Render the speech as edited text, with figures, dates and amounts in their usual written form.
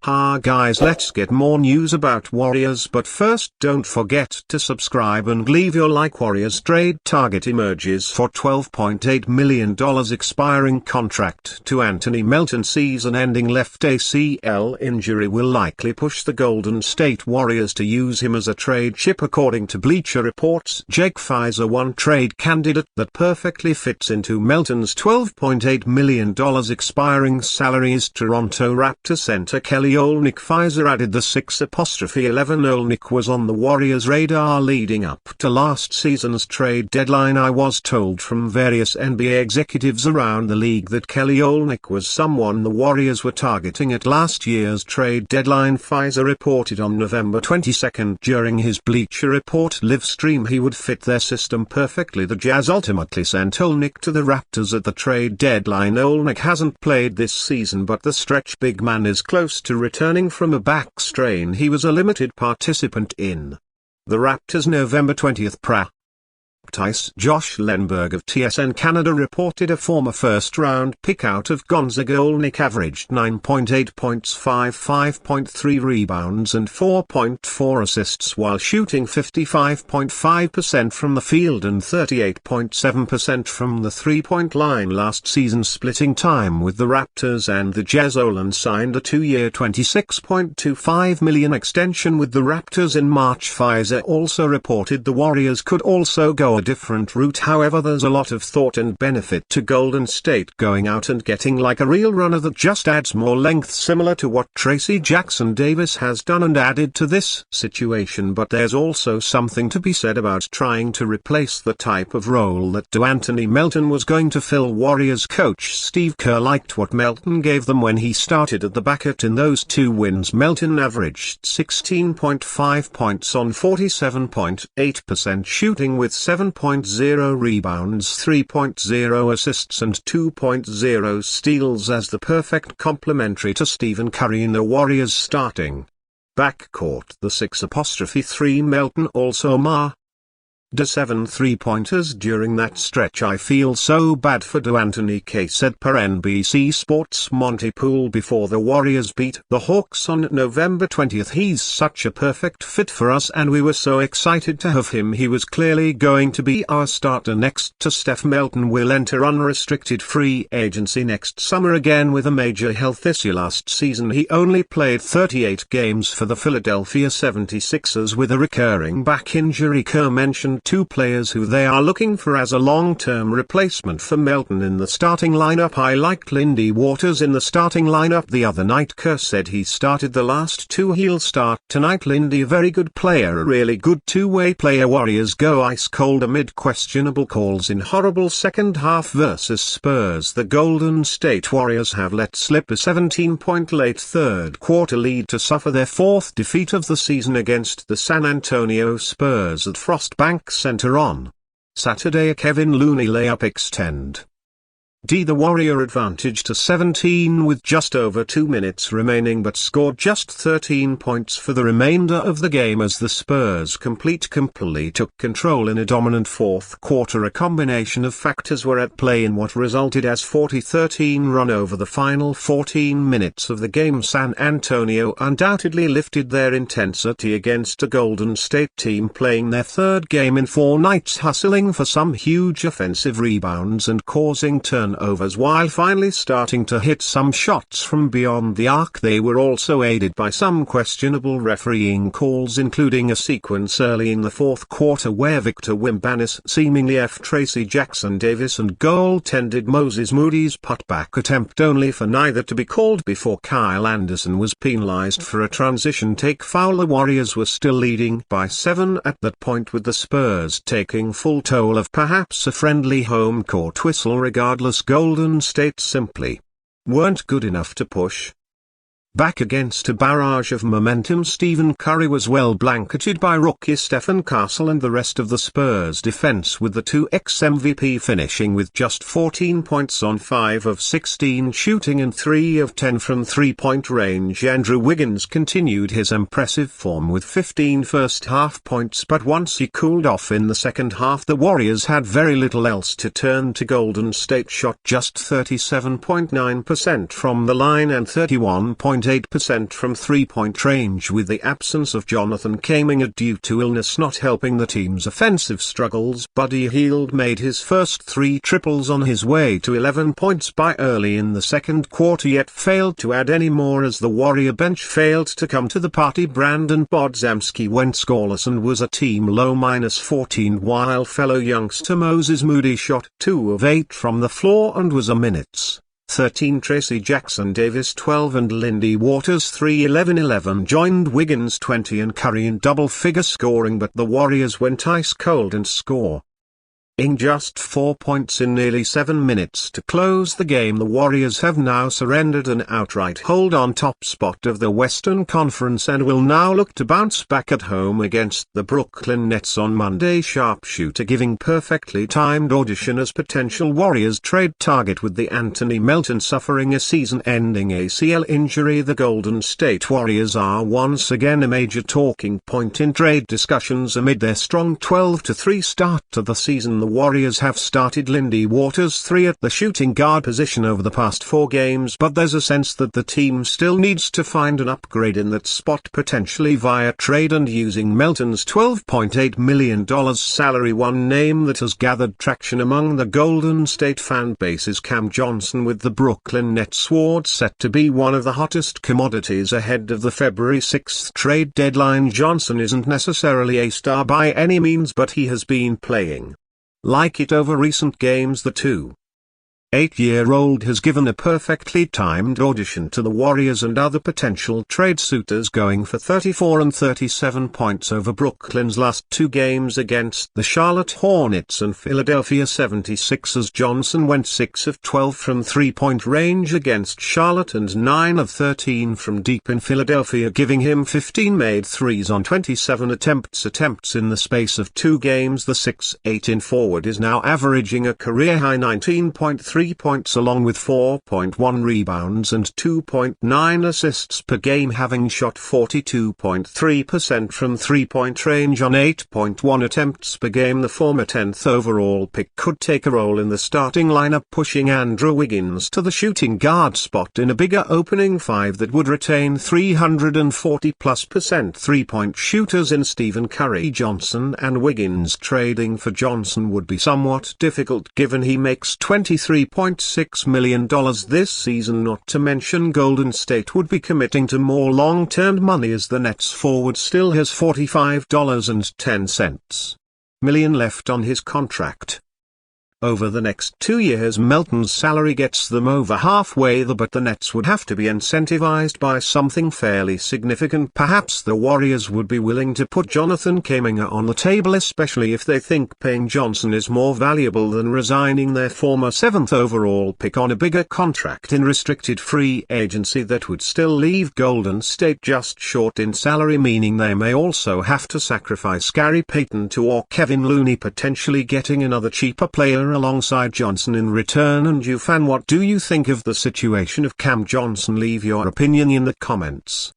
Ha guys, let's get more news about Warriors, but first don't forget to subscribe and leave your like. Warriors trade target emerges for $12.8 million expiring contract to Anthony Melton. Season-ending left ACL injury will likely push the Golden State Warriors to use him as a trade chip, according to Bleacher Report's Jake Pfizer. One trade candidate that perfectly fits into Melton's $12.8 million expiring salary is Toronto Raptors center Kelly Olynyk. Pfizer added the 6'11". Olynyk was on the Warriors' radar leading up to last season's trade deadline. I was told from various NBA executives around the league that Kelly Olynyk was someone the Warriors were targeting at last year's trade deadline, Pfizer reported on November 22 during his Bleacher Report live stream. He would fit their system perfectly. The Jazz ultimately sent Olynyk to the Raptors at the trade deadline. Olynyk hasn't played this season, but the stretch big man is close to returning from a back strain he was a limited participant in. The Raptors' November 20 practice. Josh Lenberg of TSN Canada reported a former first-round pick out of Gonzaga. Olynyk averaged 9.8 points, 5.3 rebounds and 4.4 assists while shooting 55.5% from the field and 38.7% from the three-point line last season. Splitting time with the Raptors and the Jazz, Olynyk signed a 2-year $26.25 million extension with the Raptors in March. Pfizer also reported the Warriors could also go a different route. However, there's a lot of thought and benefit to Golden State going out and getting like a real runner that just adds more length, similar to what Tracy Jackson-Davis has done and added to this situation. But there's also something to be said about trying to replace the type of role that Anthony Melton was going to fill. Warriors coach Steve Kerr liked what Melton gave them when he started at the backcourt. In those 2 wins, Melton averaged 16.5 points on 47.8% shooting with 7.0 rebounds, 3.0 assists and 2.0 steals as the perfect complementary to Stephen Curry in the Warriors' starting backcourt. The 6'3" Melton also marked 7 3-pointers during that stretch. I feel so bad for Anthony K, said per NBC Sports' Monty Poole before the Warriors beat the Hawks on November 20. He's such a perfect fit for us and we were so excited to have him. He was clearly going to be our starter next to Steph. Melton will enter unrestricted free agency next summer again with a major health issue. Last season he only played 38 games for the Philadelphia 76ers with a recurring back injury. Kerr mentioned 2 players who they are looking for as a long-term replacement for Melton in the starting lineup. I liked Lindy Waters in the starting lineup the other night. Kerr said he started the last 2. He'll start tonight. Lindy, a very good player, a really good two-way player. Warriors go ice cold amid questionable calls in horrible second half versus Spurs. The Golden State Warriors have let slip a 17-point late third quarter lead to suffer their 4th defeat of the season against the San Antonio Spurs at Frostbank Center on Saturday. A Kevin Looney layup extend the Warrior advantage to 17 with just over 2 minutes remaining, but scored just 13 points for the remainder of the game as the Spurs completely took control in a dominant fourth quarter. A combination of factors were at play in what resulted as 40-13 run over the final 14 minutes of the game. San Antonio undoubtedly lifted their intensity against a Golden State team playing their 3rd game in 4 nights, hustling for some huge offensive rebounds and causing turnovers while finally starting to hit some shots from beyond the arc. They were also aided by some questionable refereeing calls, including a sequence early in the 4th quarter where Victor Wembanyama seemingly effed Tracy Jackson-Davis and goaltended Moses Moody's putback attempt, only for neither to be called before Kyle Anderson was penalized for a transition take foul. The Warriors were still leading by 7 at that point, with the Spurs taking full toll of perhaps a friendly home court whistle. Regardless, Golden State simply weren't good enough to push back against a barrage of momentum. Stephen Curry was well blanketed by rookie Stephen Castle and the rest of the Spurs defense, with the 2x MVP finishing with just 14 points on 5 of 16 shooting and 3 of 10 from three-point range. Andrew Wiggins continued his impressive form with 15 first-half points, but once he cooled off in the second half, the Warriors had very little else to turn to. Golden State shot just 37.9% from the line and 31.8% 30.8% from three-point range, with the absence of Jonathan Kuminga due to illness not helping the team's offensive struggles. Buddy Hield made his first 3 triples on his way to 11 points by early in the second quarter, yet failed to add any more as the Warrior bench failed to come to the party. Brandon Podziemski went scoreless and was a team low -14, while fellow youngster Moses Moody shot 2 of 8 from the floor and was a minutes 13. Tracy Jackson-Davis 12 and Lindy Waters 3. 11 joined Wiggins 20 and Curry in double-figure scoring, but the Warriors went ice cold and scoring just 4 points in nearly 7 minutes to close the game. The Warriors have now surrendered an outright hold on top spot of the Western Conference and will now look to bounce back at home against the Brooklyn Nets on Monday. Sharpshooter giving perfectly timed audition as potential Warriors trade target, with the Anthony Melton suffering a season-ending ACL injury. The Golden State Warriors are once again a major talking point in trade discussions amid their strong 12-3 start to the season. The Warriors have started Lindy Waters 3 at the shooting guard position over the past 4 games, but there's a sense that the team still needs to find an upgrade in that spot, potentially via trade and using Melton's $12.8 million salary. One name that has gathered traction among the Golden State fan base is Cam Johnson, with the Brooklyn Nets sword set to be one of the hottest commodities ahead of the February 6th trade deadline. Johnson isn't necessarily a star by any means, but he has been playing like it over recent games. The 28-year-old has given a perfectly timed audition to the Warriors and other potential trade suitors, going for 34 and 37 points over Brooklyn's last 2 games against the Charlotte Hornets and Philadelphia 76ers. Johnson went 6 of 12 from three-point range against Charlotte and 9 of 13 from deep in Philadelphia, giving him 15 made threes on 27 attempts in the space of 2 games. The 6'8" forward is now averaging a career-high 19.3 points along with 4.1 rebounds and 2.9 assists per game, having shot 42.3% from three-point range on 8.1 attempts per game. The former 10th overall pick could take a role in the starting lineup, pushing Andrew Wiggins to the shooting guard spot in a bigger opening 5 that would retain 340+% three-point shooters in Stephen Curry. Johnson and Wiggins trading for Johnson would be somewhat difficult, given he makes $23.6 million this season, not to mention Golden State would be committing to more long-term money, as the Nets forward still has $45.10 million left on his contract. Over the next 2 years, Melton's salary gets them over halfway there, but the Nets would have to be incentivized by something fairly significant. Perhaps the Warriors would be willing to put Jonathan Kuminga on the table, especially if they think paying Johnson is more valuable than resigning their former 7th overall pick on a bigger contract in restricted free agency that would still leave Golden State just short in salary, meaning they may also have to sacrifice Gary Payton or Kevin Looney, potentially getting another cheaper player alongside Johnson in return. And you fan, what do you think of the situation of Cam Johnson? Leave your opinion in the comments.